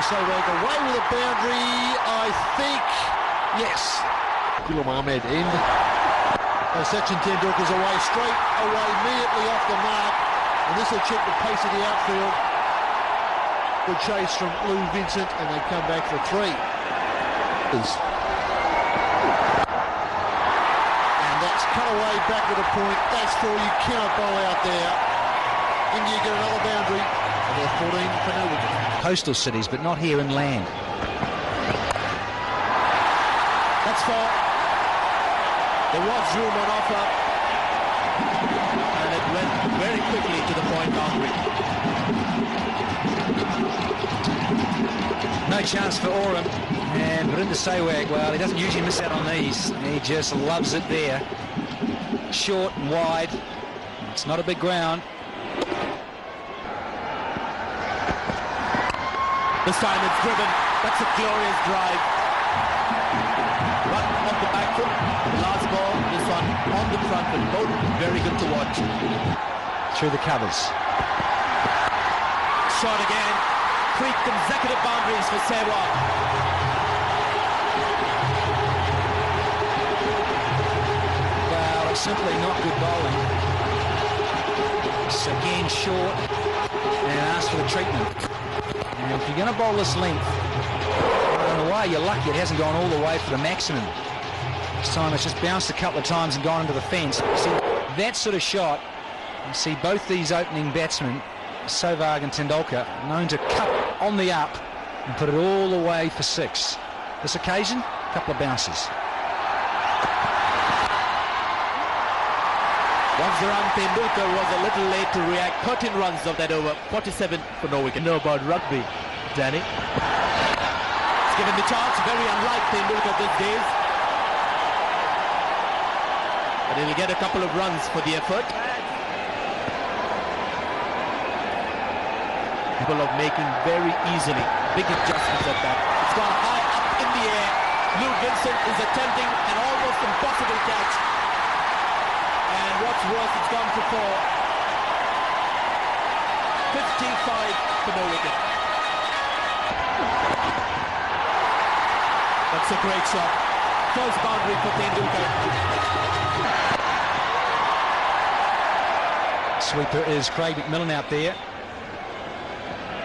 sehwag away with a boundary, I think. Yes. Ghulam Ahmed end. Sachin Tendulkar's away, straight away, immediately off the mark. And this will check the pace of the outfield. Good chase from Lou Vincent, and they come back for 3. And that's cut away back with a point. That's 4. You cannot bowl out there. India get another boundary. And they're 14 for no wicket. Coastal cities, but not here inland. That's 4. There was room on offer, and it went very quickly to the point boundary. No chance for Oram, and Virinder Sehwag, well, he doesn't usually miss out on these. He just loves it there. Short and wide. It's not a big ground. This time it's driven. That's a glorious drive. Run off the back foot. Last ball, this one on the front foot. Both very good to watch. Through the covers. Shot again. 3 consecutive boundaries for sehwag. Well, it's simply not good bowling. It's again short and asked for the treatment. And if you're going to bowl this length, in a way you're lucky it hasn't gone all the way for the maximum. This time it's just bounced a couple of times and gone into the fence. See, that sort of shot, you see both these opening batsmen, Sehwag and Tendulkar, known to cut on the up and put it all the way for 6. This occasion, a couple of bounces. Once the run, Tendulkar was a little late to react. 13 runs of that over, 47 for no wicket. Know about rugby, Danny. It's given the chance, very unlike Tendulkar these days. But he'll get a couple of runs for the effort. Capable of making very easily big adjustments at that. It's gone high up in the air. Lou Vincent is attempting an almost impossible catch. And what's worse, it's gone for 4. 55 for no wicket. That's a great shot. First boundary for Tendulkar. Sweeper is Craig McMillan out there.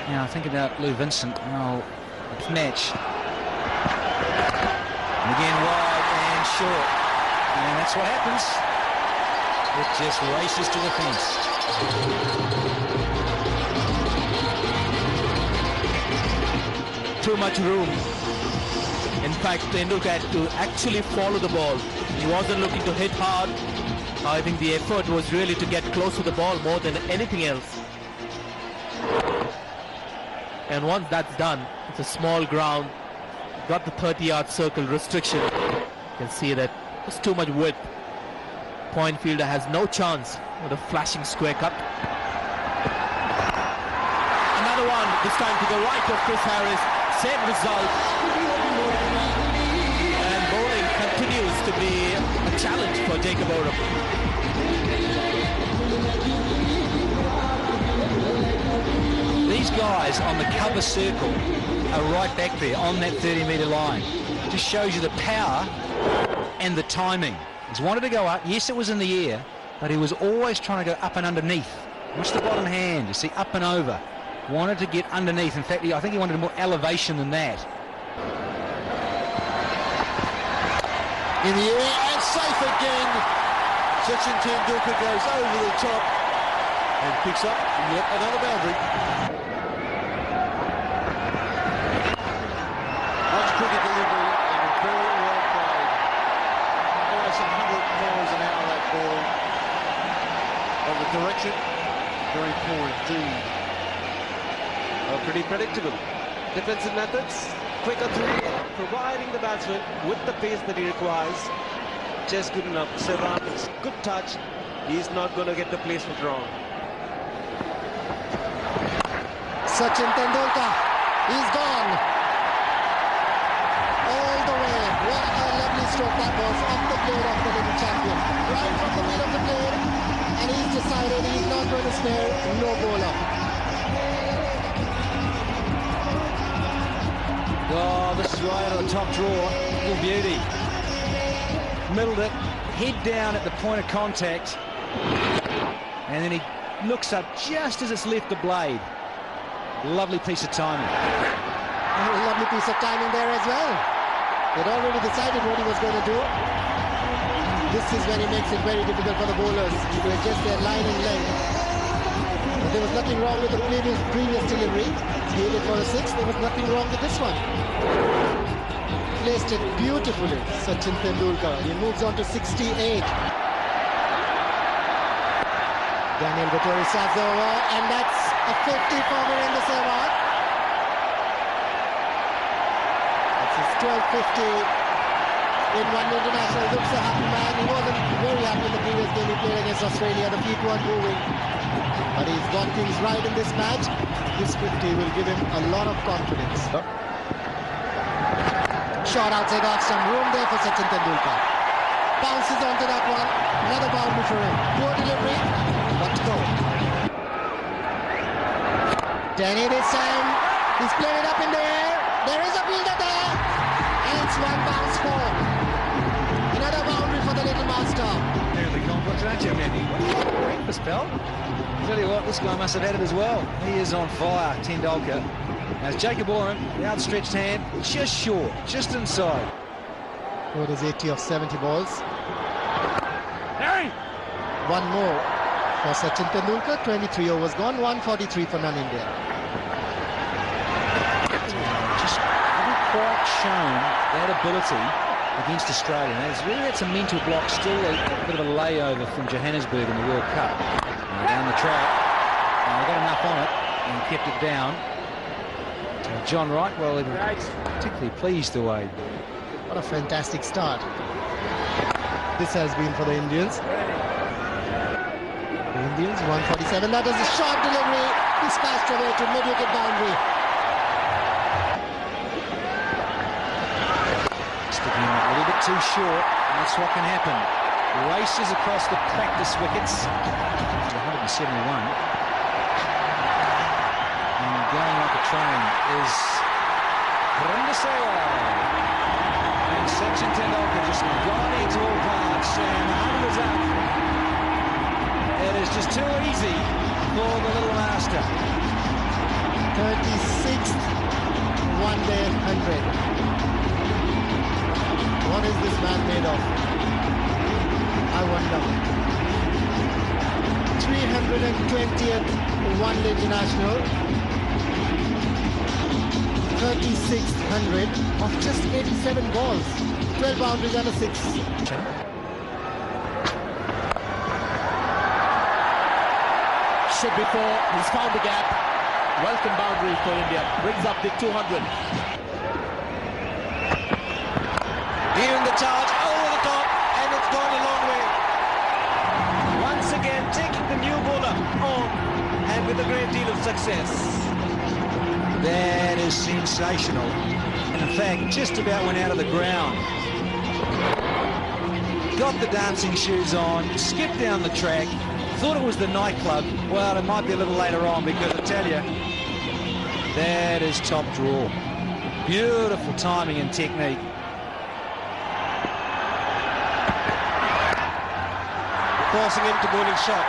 Now think about Lou Vincent. Oh, match. And again wide and short. And that's what happens. It just races to the fence. Too much room. In fact, Tendulkar had to actually follow the ball. He wasn't looking to hit hard. I think the effort was really to get close to the ball more than anything else. And once that's done, it's a small ground. Got the 30-yard circle restriction. You can see that there's too much width. Point fielder has no chance with a flashing square cut. Another one, this time to the right of Chris Harris. Same result. And bowling continues to be a challenge for Jacob Oram. These guys on the cover circle are right back there on that 30-metre line. Just shows you the power and the timing. He's wanted to go up. Yes, it was in the air, but he was always trying to go up and underneath. Watch the bottom hand. You see, up and over. Wanted to get underneath. In fact, I think he wanted more elevation than that. In the air and safe again. Sachin Tendulkar goes over the top and picks up yet another boundary. Much cricket delivery and very well played. Almost 100 miles an hour that ball. On the direction, very poor indeed. Pretty predictable. Defensive methods, quicker through, providing the batsman with the pace that he requires. Just good enough. Cervantes, good touch. He's not going to get the placement wrong. Sachin Tendulkar, he's gone. All the way. What a lovely stroke that was off the blade of the little champion. Right from the middle of the blade. And he's decided he's not going to spare no bowler. Oh, this is right out of the top drawer. Little beauty. Middled it, head down at the point of contact. And then he looks up just as it's left the blade. Lovely piece of timing. A lovely piece of timing there as well. He'd already decided what he was going to do. This is when he makes it very difficult for the bowlers to adjust their line and length. But there was nothing wrong with the previous delivery. He hit it for a 6. There was nothing wrong with this one. Placed it beautifully, Sachin Tendulkar. He moves on to 68. Daniel Vettori serves over, and that's a 50 for Virendra Sehwag. That's his 1250 in one international. He looks a happy man. He wasn't very happy in the previous game he played against Australia. The feet weren't moving. But he's got things right in this match. This 50 will give him a lot of confidence. Shot outside off, some room there for Sachin Tendulkar. Bounces onto that one. Another boundary for him. Poor delivery. But to go. Danny this time. He's played it up in the air. There is a fielder there. And it's one bounce for. Another boundary for the little master. Nearly complex, aren't you, Manny? Breakfast, pal. Tell you what, this guy must have had it as well. He is on fire, Tendulkar. As Jacob Oram, the outstretched hand, just short, just inside. What is 80 of 70 balls? Harry! One more for Sachin Tendulkar. 23 overs gone, 143 for non-India. Just haven't quite shown that ability against Australia. Now, really that's a mental block, still a bit of a layover from Johannesburg in the World Cup. Down the track, and they got enough on it and kept it down. John Wright, well, he was particularly pleased the way. What a fantastic start this has been for the Indians. The Indians, 147. That was a sharp delivery. Dispatched away to mid-wicket boundary. Sticking a little bit too short, and that's what can happen. Races across the practice wickets. 171. And going like a train is Virendra Sehwag. And Sachin Tendulkar just gone into all parts, and the 100 is up. It is just too easy for the little master. 36th one-day 100. What is this man made of? I wonder. 320th one-day international. 36th 100 of just 87 balls. 12 boundaries and a 6. Should be 4. He's found the gap. Welcome boundary for India. Brings up the 200. Viewing the charge over the top, and it's gone a long way. Once again, taking the new bowler on, and with a great deal of success. That is sensational. And in fact, just about went out of the ground. Got the dancing shoes on, skipped down the track, thought it was the nightclub. Well, it might be a little later on, because I tell you, that is top draw. Beautiful timing and technique. Forcing him to bowling shot.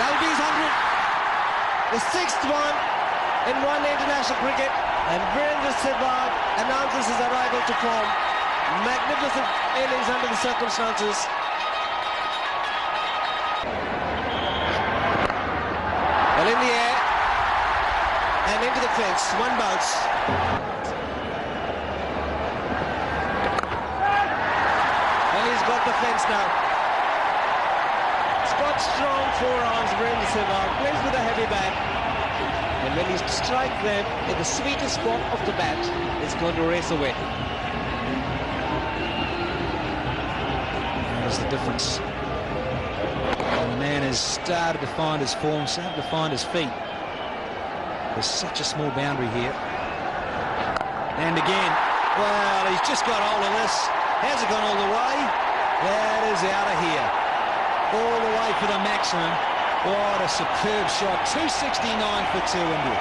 That'll be his 100. The 6th one in one-day international cricket. And Virendra Sehwag announces his arrival to form. Magnificent innings under the circumstances. Well, in the air. And into the fence. One bounce. Got the fence now. He's got strong forearms. Virendra Sehwag plays with a heavy bat, and when he strikes them in the sweetest spot of the bat, it's going to race away. There's the difference. And the man has started to find his form, started to find his feet. There's such a small boundary here. And again, well, he's just got hold of this. Has it gone all the way? That is out of here. All the way for the maximum. What a superb shot. 269 for 2 India.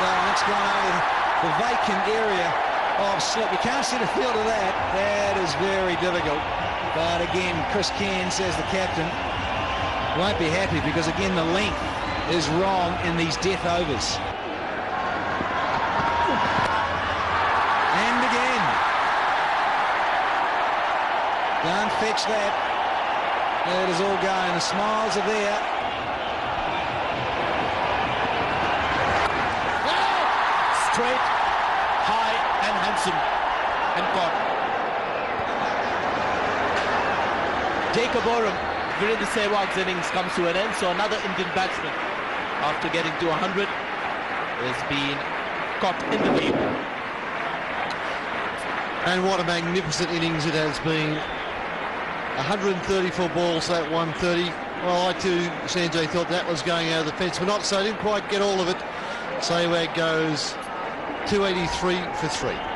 That's gone over the vacant area of slip. You can't see the field of that. That is very difficult. But again, Chris Cairns, as the captain, won't be happy because again the length is wrong in these death overs. And again. Can't fetch that. That is all going. The smiles are there. Straight, high and handsome, and caught. Jacob Oram, Virendra Sehwag's innings comes to an end, so another Indian batsman, after getting to 100, has been caught in the lead. And what a magnificent innings it has been. 134 balls, that 130. Well, I too, Sanjay, thought that was going out of the fence, but not so. Didn't quite get all of it. Sehwag goes 283 for 3.